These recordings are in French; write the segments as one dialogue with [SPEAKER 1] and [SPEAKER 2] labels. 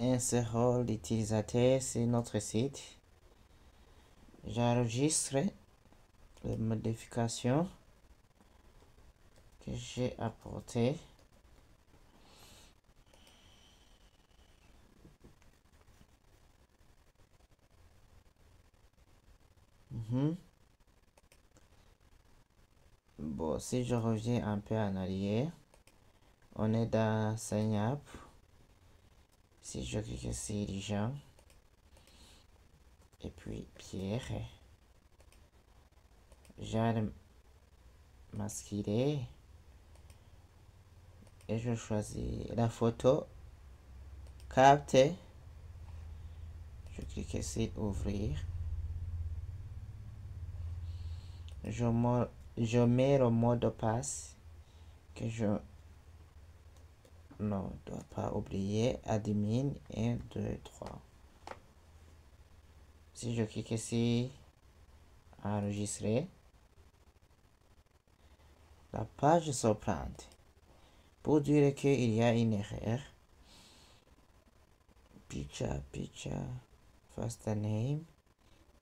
[SPEAKER 1] insérons l'utilisateur sur notre site. J'enregistre les modifications que j'ai apportées. Bon, si je reviens un peu en arrière, on est dans Sign Up. Si je clique sur Jean, et puis Pierre, j'ai masqué et je choisis la photo, capter. Je clique sur ouvrir. Je mets le mot de passe que je ne dois pas oublier. Admin 1, 2, 3. Si je clique ici, enregistrer, la page surprend pour dire qu'il y a une erreur. Picture, first name,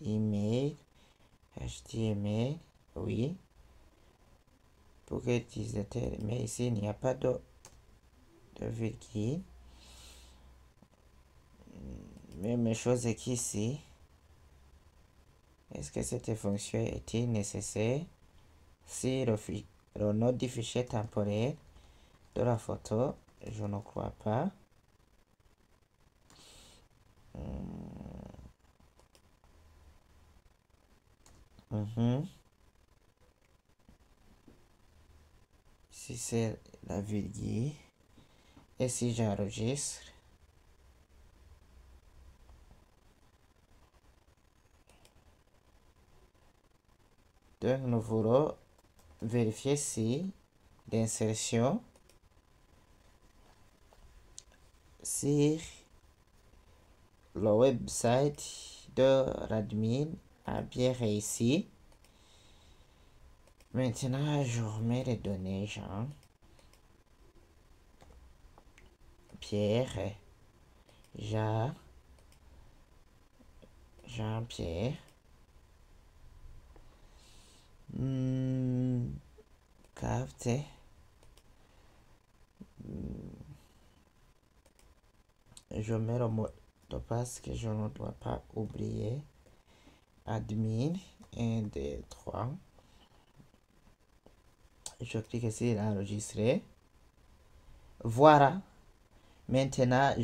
[SPEAKER 1] email, HTML, oui. Pour que l'utilisateur, mais ici il n'y a pas de virgule. Même chose qu'ici. Est-ce que cette fonction est-il nécessaire? Si le nom du fichier temporaire de la photo, je ne crois pas. Si c'est la virgule, et si j'enregistre, donc nous voulons vérifier si l'insertion sur le website de l'admin a bien réussi. Maintenant, je remets les données, Jean-Pierre, Jean-Pierre, capte, je mets le mot de passe que je ne dois pas oublier. Admin 1, 2, 3. Je clique sur enregistrer. Voilà. Maintenant,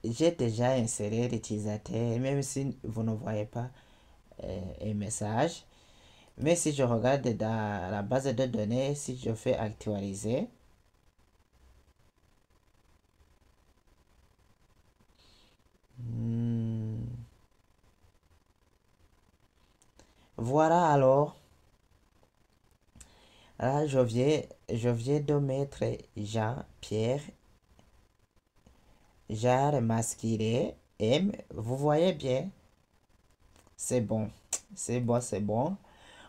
[SPEAKER 1] j'ai déjà inséré l'utilisateur, même si vous ne voyez pas un message. Mais si je regarde dans la base de données, si je fais actualiser, voilà alors. Là, je viens de mettre Jean-Pierre, Jean masqué M. Vous voyez bien? C'est bon. C'est bon.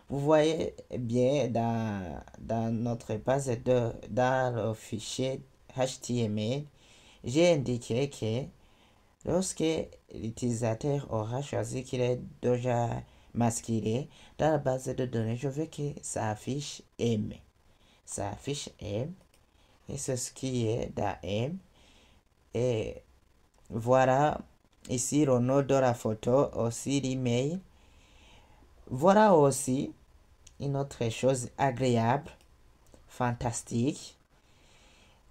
[SPEAKER 1] Vous voyez bien dans notre base dans le fichier HTML, j'ai indiqué que lorsque l'utilisateur aura choisi qu'il est déjà masqué dans la base de données, je veux que ça affiche M. Ça affiche M. Et c'est ce qui est dans M. Et voilà ici le nom de la photo, aussi l'email. Voilà aussi une autre chose agréable, fantastique.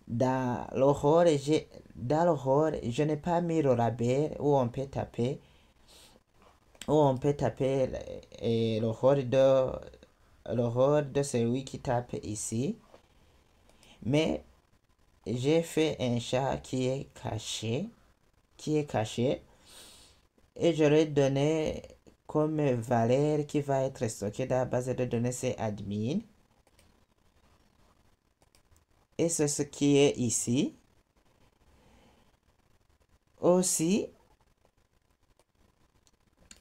[SPEAKER 1] Dans le rôle, je n'ai pas mis le label où on peut taper le rôle de celui qui tape ici. Mais j'ai fait un chat qui est caché. Et je lui ai donné comme valeur qui va être stockée dans la base de données, c'est admin. Et c'est ce qui est ici. Aussi,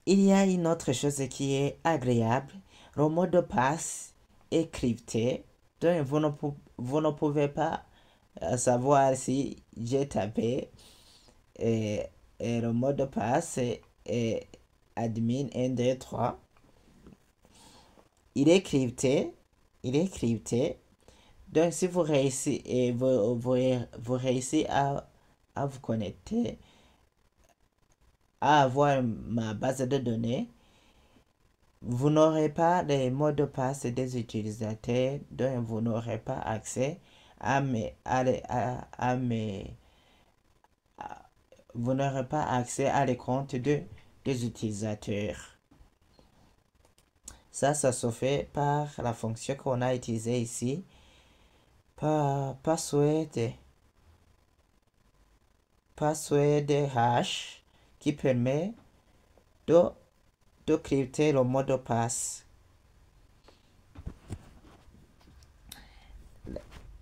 [SPEAKER 1] il y a une autre chose qui est agréable. Le mot de passe est crypté. Donc, vous ne pouvez pas savoir si j'ai tapé et le mot de passe est admin 1, 2, 3. Il est crypté. Donc, si vous réussissez, et vous réussissez à vous connecter, à avoir ma base de données, vous n'aurez pas les mots de passe des utilisateurs, donc vous n'aurez pas accès vous n'aurez pas accès à les comptes des utilisateurs. Ça se fait par la fonction qu'on a utilisée ici, par password hash, qui permet de crypter le mot de passe.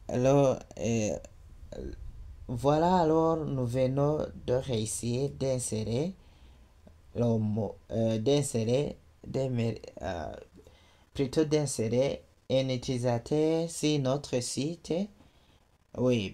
[SPEAKER 1] Alors, voilà, alors nous venons de réussir d'insérer le mot, plutôt d'insérer un utilisateur sur notre site web.